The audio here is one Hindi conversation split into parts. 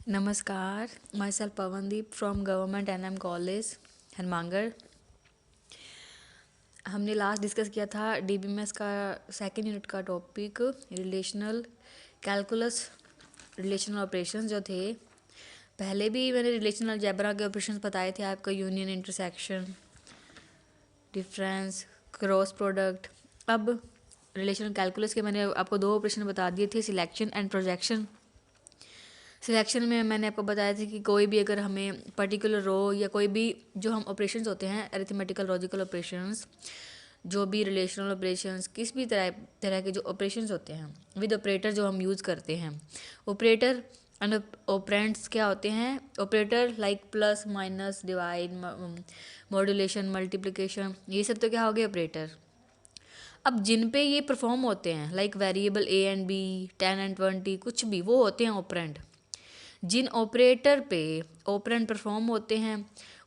नमस्कार, my self Pavandeep from government NM college Hanumangarh. हमने लास्ट डिस्कस किया था डीबीएमएस का सेकेंड यूनिट का topic relational calculus, relational operations जो थे। पहले भी मैंने रिलेशनल अलजेब्रा के ऑपरेशंस बताए थे आपका, union, intersection, difference, cross product. अब रिलेशनल कैलकुलस के मैंने आपको दो ऑपरेशन बता दिए थे, सिलेक्शन एंड प्रोजेक्शन। सिलेक्शन में मैंने आपको बताया था कि कोई भी अगर हमें पर्टिकुलर रो या कोई भी जो हम ऑपरेशंस होते हैं, अरिथमेटिकल लॉजिकल ऑपरेशंस, जो भी रिलेशनल ऑपरेशंस, किस भी तरह तरह के जो ऑपरेशंस होते हैं विद ऑपरेटर जो हम यूज़ करते हैं, ऑपरेटर एंड ऑपरेंड्स क्या होते हैं। Operator like plus, minus, divide, modulation, multiplication, ये सब तो क्या हो गए ऑपरेटर। अब जिन पे ये परफॉर्म होते हैं like variable A and B, 10 and 20, कुछ भी, वो होते हैं ऑपरेंड। जिन ऑपरेटर पे ऑपरेंड परफॉर्म होते हैं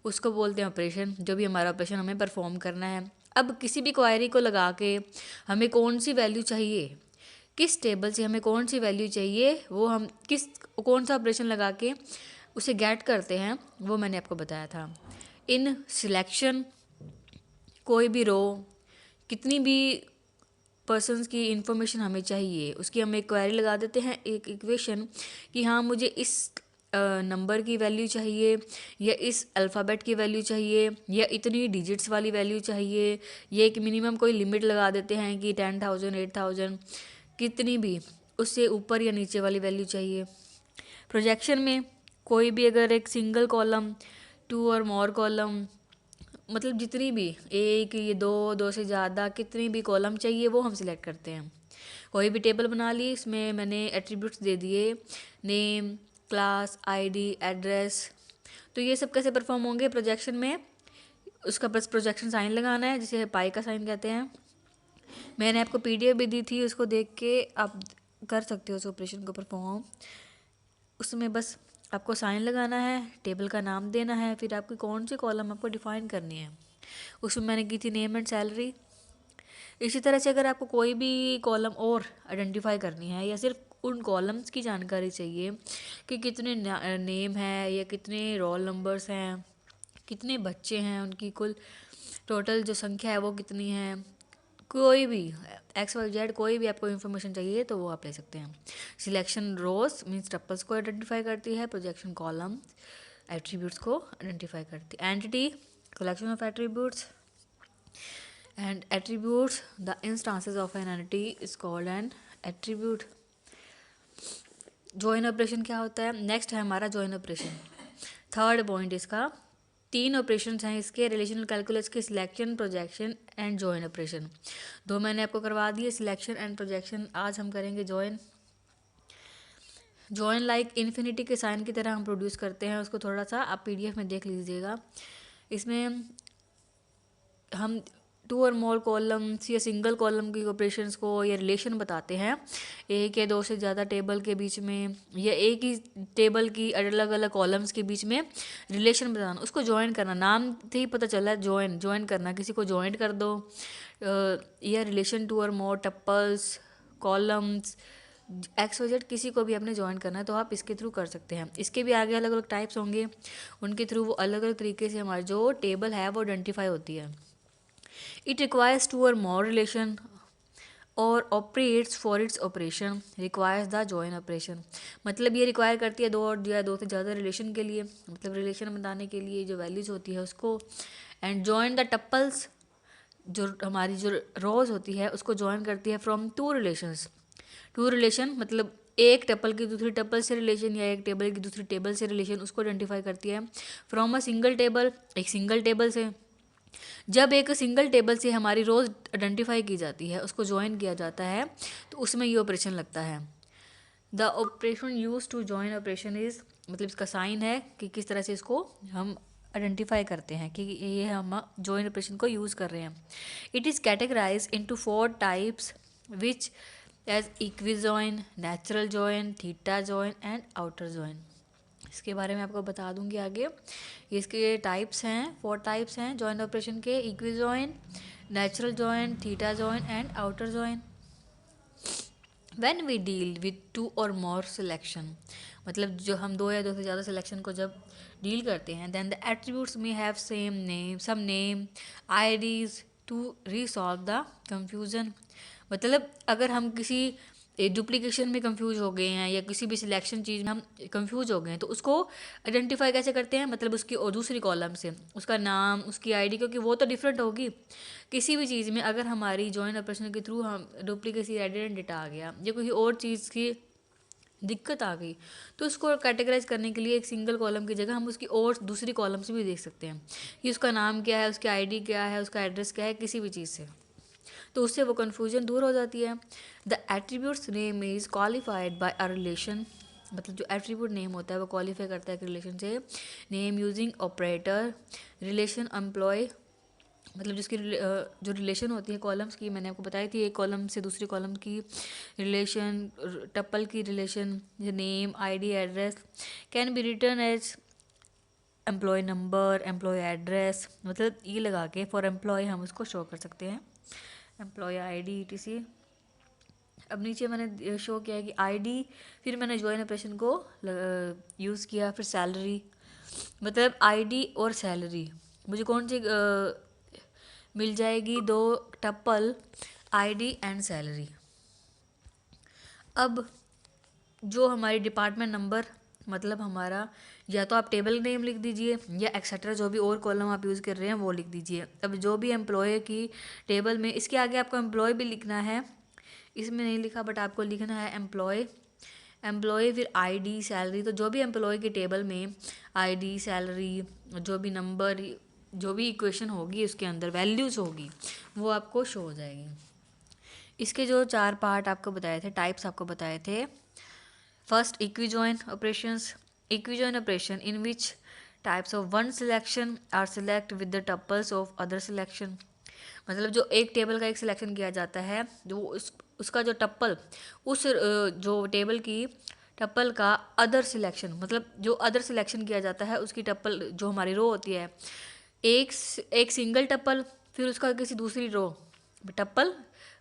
उसको बोलते हैं ऑपरेशन, जो भी हमारा ऑपरेशन हमें परफॉर्म करना है। अब किसी भी क्वायरी को लगा के हमें कौन सी वैल्यू चाहिए, किस टेबल से हमें कौन सी वैल्यू चाहिए, वो हम कौन सा ऑपरेशन लगा के उसे गेट करते हैं, वो मैंने आपको बताया था। इन सिलेक्शन कोई भी रो, कितनी भी पर्सन्स की इंफॉर्मेशन हमें चाहिए, उसकी हम एक क्वेरी लगा देते हैं, एक इक्वेशन कि हाँ मुझे इस नंबर की वैल्यू चाहिए, या इस अल्फ़ाबेट की वैल्यू चाहिए, या इतनी डिजिट्स वाली वैल्यू चाहिए, या एक मिनिमम कोई लिमिट लगा देते हैं कि 10,000, 8,000, कितनी भी उससे ऊपर या नीचे वाली वैल्यू चाहिए। प्रोजेक्शन में कोई भी अगर एक सिंगल कॉलम, टू और मोर कॉलम, मतलब जितनी भी एक, ये दो से ज़्यादा, कितनी भी कॉलम चाहिए वो हम सिलेक्ट करते हैं। कोई भी टेबल बना ली, इसमें मैंने एट्रीब्यूट्स दे दिए, नेम, क्लास, आईडी, एड्रेस। तो ये सब कैसे परफॉर्म होंगे प्रोजेक्शन में, उसका बस प्रोजेक्शन साइन लगाना है, जिसे पाई का साइन कहते हैं। मैंने आपको पीडीएफ भी दी थी, उसको देख के आप कर सकते हो उस ऑपरेशन को परफॉर्म। उसमें बस आपको साइन लगाना है, टेबल का नाम देना है, फिर आपकी कौन सी कॉलम आपको डिफाइन करनी है। उसमें मैंने की थी नेम एंड सैलरी। इसी तरह से अगर आपको कोई भी कॉलम और आइडेंटिफाई करनी है, या सिर्फ उन कॉलम्स की जानकारी चाहिए कि कितने नेम है, या कितने रोल नंबर्स हैं, कितने बच्चे हैं, उनकी कुल टोटल जो संख्या है वो कितनी है, कोई भी एक्स वाई जेड कोई भी आपको इन्फॉर्मेशन चाहिए तो वो आप ले सकते हैं। सिलेक्शन रोज मीन्स टपल्स को आइडेंटिफाई करती है, प्रोजेक्शन कॉलम एट्रीब्यूट्स को आइडेंटिफाई करती है। Entity collection of attributes, and attributes the instances of an entity is called an attribute. Join operation क्या होता है, नेक्स्ट है हमारा जॉइन ऑपरेशन। थर्ड पॉइंट इसका, तीन ऑपरेशंस हैं इसके रिलेशनल कैलकुलस के, selection, projection and join operation. दो मैंने आपको करवा दिए, सिलेक्शन एंड प्रोजेक्शन। आज हम करेंगे जॉइन। जॉइन लाइक इन्फिनिटी के साइन की तरह हम प्रोड्यूस करते हैं उसको, थोड़ा सा आप पीडीएफ में देख लीजिएगा। इसमें हम टू और मोर कॉलम्स या सिंगल कॉलम की ऑपरेशंस को या रिलेशन बताते हैं, एक या दो से ज़्यादा टेबल के बीच में, या एक ही टेबल की अलग अलग कॉलम्स के बीच में रिलेशन बताना, उसको ज्वाइन करना। नाम से ही पता चला है ज्वाइन, ज्वाइन करना, किसी को ज्वाइन कर दो, या रिलेशन टू और more tuples, columns, x y z, किसी को भी आपने ज्वाइन करना है तो आप इसके थ्रू कर सकते हैं। इसके भी आगे अलग अलग टाइप्स होंगे, उनके थ्रू वो अलग अलग तरीके से हमारी जो टेबल है वो आइडेंटिफाई होती है। It requires two or more relation और operates for its operation requires the join operation। मतलब ये रिक्वायर करती है दो और या दो से ज़्यादा रिलेशन के लिए, मतलब रिलेशन बनाने के लिए जो वैल्यूज़ होती है उसको। एंड जॉइन द टप्पल्स, जो हमारी जो रोज होती है उसको जॉइन करती है from two relations. Two relation मतलब एक टपल की दूसरी टपल से रिलेशन, या एक टेबल की दूसरी टेबल से रिलेशन, उसको आइडेंटिफाई करती है। फ्रॉम अ सिंगल टेबल, एक सिंगल टेबल से। जब एक सिंगल टेबल से हमारी रोज आइडेंटिफाई की जाती है, उसको ज्वाइन किया जाता है, तो उसमें ये ऑपरेशन लगता है। The operation use to join operation is, मतलब इसका साइन है कि किस तरह से इसको हम आइडेंटिफाई करते हैं कि ये हम ज्वाइन ऑपरेशन को यूज़ कर रहे हैं। It is categorize into 4 types which as equijoin, natural join, theta join and outer join. इसके बारे में आपको बता दूंगी आगे। इसके टाइप्स हैं, 4 टाइप्स हैं जॉइन ऑपरेशन के, equi join, natural join, theta join and outer join. When we deal with two और मोर सिलेक्शन, मतलब जो हम दो या दो से ज़्यादा सिलेक्शन को जब डील करते हैं, देन द एट्रीब्यूट्स में have same name, some name, IDs to resolve the confusion. मतलब अगर हम किसी डुप्लीकेशन में कंफ्यूज हो गए हैं या किसी भी सिलेक्शन चीज़ में हम कंफ्यूज हो गए हैं, तो उसको आइडेंटिफाई कैसे करते हैं, मतलब उसकी और दूसरी कॉलम से उसका नाम, उसकी आईडी, क्योंकि वो तो डिफरेंट होगी। किसी भी चीज़ में अगर हमारी जॉइंट ऑपरेशन के थ्रू हम डुप्लीकेसी आइडेंटिटी डेटा आ गया या कोई और चीज़ की दिक्कत आ गई, तो उसको कैटेगराइज करने के लिए एक सिंगल कॉलम की जगह हम उसकी और दूसरी कॉलम से भी देख सकते हैं कि उसका नाम क्या है, उसकी आईडी क्या है, उसका एड्रेस क्या है, किसी भी चीज़ से, तो उससे वो कन्फ्यूजन दूर हो जाती है। The attributes name is qualified by a relation, मतलब जो एट्रीब्यूट नेम होता है वो क्वालिफाई करता है रिलेशन से। Name using operator, relation employ, मतलब जिसकी जो रिलेशन होती है कॉलम्स की, मैंने आपको बताई थी, एक कॉलम से दूसरी कॉलम की रिलेशन, टप्पल की relation, name, ID, address, can be return as employ number, employ address, मतलब ये लगा के फॉर एम्प्लॉय हम उसको शो कर सकते हैं, एम्प्लॉय आईडी etc। अब नीचे मैंने शो किया है कि आईडी, फिर मैंने ज्वाइन ऑपरेशन को यूज़ किया, फिर सैलरी, मतलब आईडी और सैलरी मुझे कौन सी मिल जाएगी, दो टप्पल आईडी एंड सैलरी। अब जो हमारी डिपार्टमेंट नंबर, मतलब हमारा या तो आप टेबल नेम लिख दीजिए या एक्सेट्रा जो भी और कॉलम आप यूज़ कर रहे हैं वो लिख दीजिए। अब जो भी एम्प्लॉय की टेबल में, इसके आगे आपको एम्प्लॉय भी लिखना है, इसमें नहीं लिखा बट आपको लिखना है एम्प्लॉय, एम्प्लॉय फिर आईडी सैलरी, तो जो भी एम्प्लॉय की टेबल में आईडी सैलरी, जो भी नंबर, जो भी इक्वेशन होगी उसके अंदर वैल्यूज़ होगी वो आपको शो हो जाएगी। इसके जो 4 पार्ट आपको बताए थे, टाइप्स आपको बताए थे, first equijoin operations, equijoin operation in which types of one selection are select with the tuples of other selection, मतलब जो एक टेबल का एक सिलेक्शन किया जाता है, जो उसका जो टप्पल, उस जो टेबल की टप्पल का अदर सिलेक्शन, मतलब जो अदर सिलेक्शन किया जाता है उसकी टप्पल जो हमारी रो होती है, एक सिंगल टप्पल, फिर उसका किसी दूसरी रो, टप्पल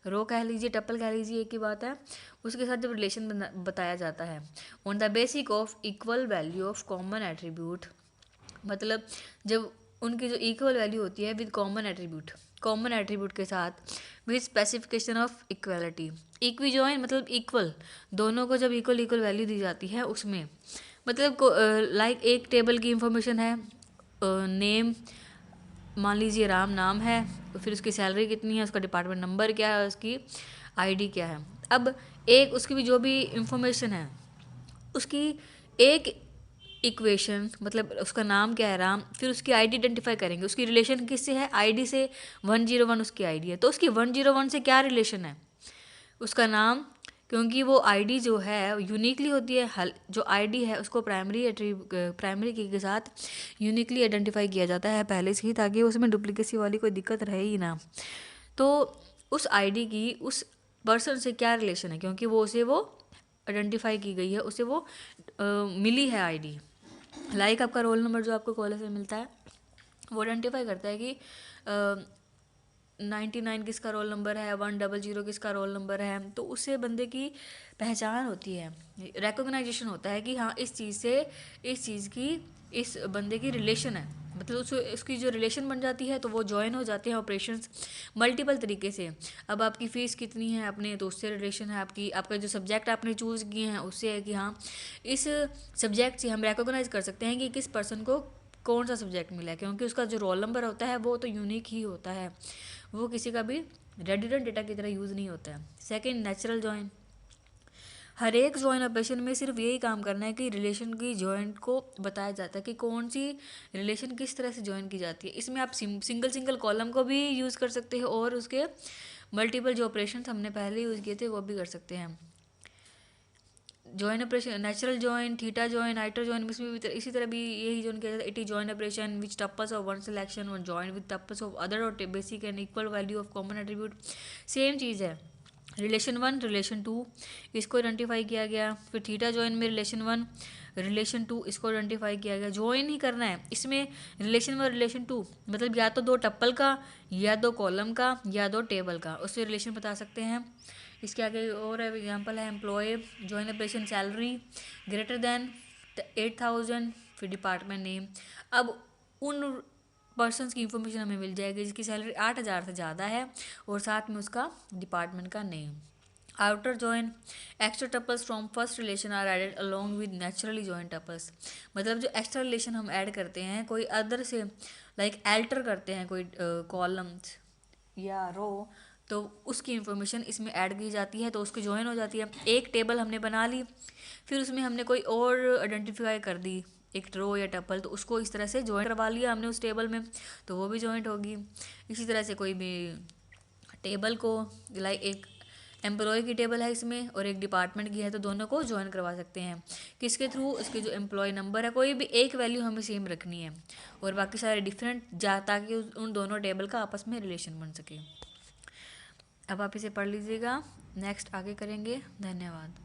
रो कह लीजिए, टप्पल कह लीजिए, एक ही बात है, उसके साथ जब रिलेशन बताया जाता है on the basic of equal value of common attribute, मतलब जब उनकी जो इक्वल वैल्यू होती है with common attribute, common attribute के साथ विद स्पेसिफिकेशन ऑफ इक्वलिटी, इक्विजॉइन मतलब इक्वल, दोनों को जब इक्वल इक्वल वैल्यू दी जाती है उसमें, मतलब लाइक एक टेबल की इंफॉर्मेशन है, नेम मान लीजिए राम नाम है, फिर उसकी सैलरी कितनी है, उसका डिपार्टमेंट नंबर क्या है, उसकी आईडी क्या है। अब एक उसकी भी जो भी इंफॉर्मेशन है उसकी एक इक्वेशन, मतलब उसका नाम क्या है राम, फिर उसकी आईडी आइडेंटिफाई करेंगे, उसकी रिलेशन किससे है, आईडी से, 101 उसकी आईडी है, तो उसकी 101 से क्या रिलेशन है, उसका नाम, क्योंकि वो आईडी जो है यूनिकली होती है, जो आईडी है उसको प्राइमरी की के साथ यूनिकली आइडेंटिफाई किया जाता है पहले से ही, ताकि उसमें डुप्लीकेसी वाली कोई दिक्कत रहे ही ना। तो उस आईडी की उस पर्सन से क्या रिलेशन है, क्योंकि वो उसे वो आइडेंटिफाई की गई है, उसे वो मिली है आईडी, लाइक आपका रोल नंबर जो आपको कॉलेज में मिलता है वो आइडेंटिफाई करता है कि 99 किसका रोल नंबर है, 100 किसका रोल नंबर है, तो उससे बंदे की पहचान होती है, रिकॉग्नाइजेशन होता है कि हाँ इस चीज़ से इस चीज़ की इस बंदे की रिलेशन है, मतलब उसकी जो रिलेशन बन जाती है तो वो ज्वाइन हो जाते हैं ऑपरेशंस मल्टीपल तरीके से। अब आपकी फ़ीस कितनी है अपने, तो उससे रिलेशन है, आपका जो सब्जेक्ट आपने चूज़ किए हैं उससे है कि हाँ इस सब्जेक्ट से हम रिकॉग्नाइज कर सकते हैं कि किस पर्सन को कौन सा सब्जेक्ट मिला है, क्योंकि उसका जो रोल नंबर होता है वो तो यूनिक ही होता है, वो किसी का भी रेडिडेंट डेटा की तरह यूज़ नहीं होता है। सेकंड नेचुरल जॉइन, हर एक जॉइन ऑपरेशन में सिर्फ यही काम करना है कि रिलेशन की जॉइंट को बताया जाता है कि कौन सी रिलेशन किस तरह से जॉइन की जाती है। इसमें आप सिंगल कॉलम को भी यूज़ कर सकते हो और उसके मल्टीपल जो ऑपरेशन हमने पहले यूज़ किए थे वो भी कर सकते हैं। Join operation, natural join, theta join, outer join, इसमें भी इसी तरह भी यही जॉइन किया जाता है। It is join operation which tuples of one selection one join with tuples of other और basic and equal value of common attribute, same चीज़ है। रिलेशन 1 रिलेशन 2 इसको आइडेंटिफाई किया गया, फिर थीटा जॉइन में रिलेशन 1 रिलेशन 2 इसको आइडेंटिफाई किया गया, जॉइन ही करना है इसमें रिलेशन 1 रिलेशन 2, मतलब या तो दो टप्पल का या दो कॉलम का या दो टेबल का, उससे रिलेशन बता सकते हैं। इसके आगे और एग्जांपल है employ join operation salary greater than 8,000 फिर डिपार्टमेंट नेम। अब उन पर्सनस की इंफॉर्मेशन हमें मिल जाएगी जिसकी सैलरी 8,000 से ज़्यादा है और साथ में उसका डिपार्टमेंट का name. After join extra tuples from first relation are added along with naturally join tuples. मतलब जो एक्स्ट्रा रिलेशन हम ऐड करते हैं कोई अदर से लाइक एल्टर करते हैं कोई कॉलम्स या रो, तो उसकी इंफॉर्मेशन इसमें ऐड की जाती है तो उसकी जॉइन हो जाती है। एक टेबल हमने बना ली, फिर उसमें हमने कोई और आइडेंटिफाई कर दी एक रो या टपल, तो उसको इस तरह से जॉइन करवा लिया हमने उस टेबल में, तो वो भी जॉइंट होगी। इसी तरह से कोई भी टेबल को लाइक एक एम्प्लॉय की टेबल है इसमें और एक डिपार्टमेंट की है, तो दोनों को ज्वाइन करवा सकते हैं किसके थ्रू, इसके जो एम्प्लॉय नंबर है कोई भी एक वैल्यू हमें सेम रखनी है और बाकी सारे डिफरेंट जा ताकि उन दोनों टेबल का आपस में रिलेशन बन सके। अब आप इसे पढ़ लीजिएगा, नेक्स्ट आगे करेंगे। धन्यवाद।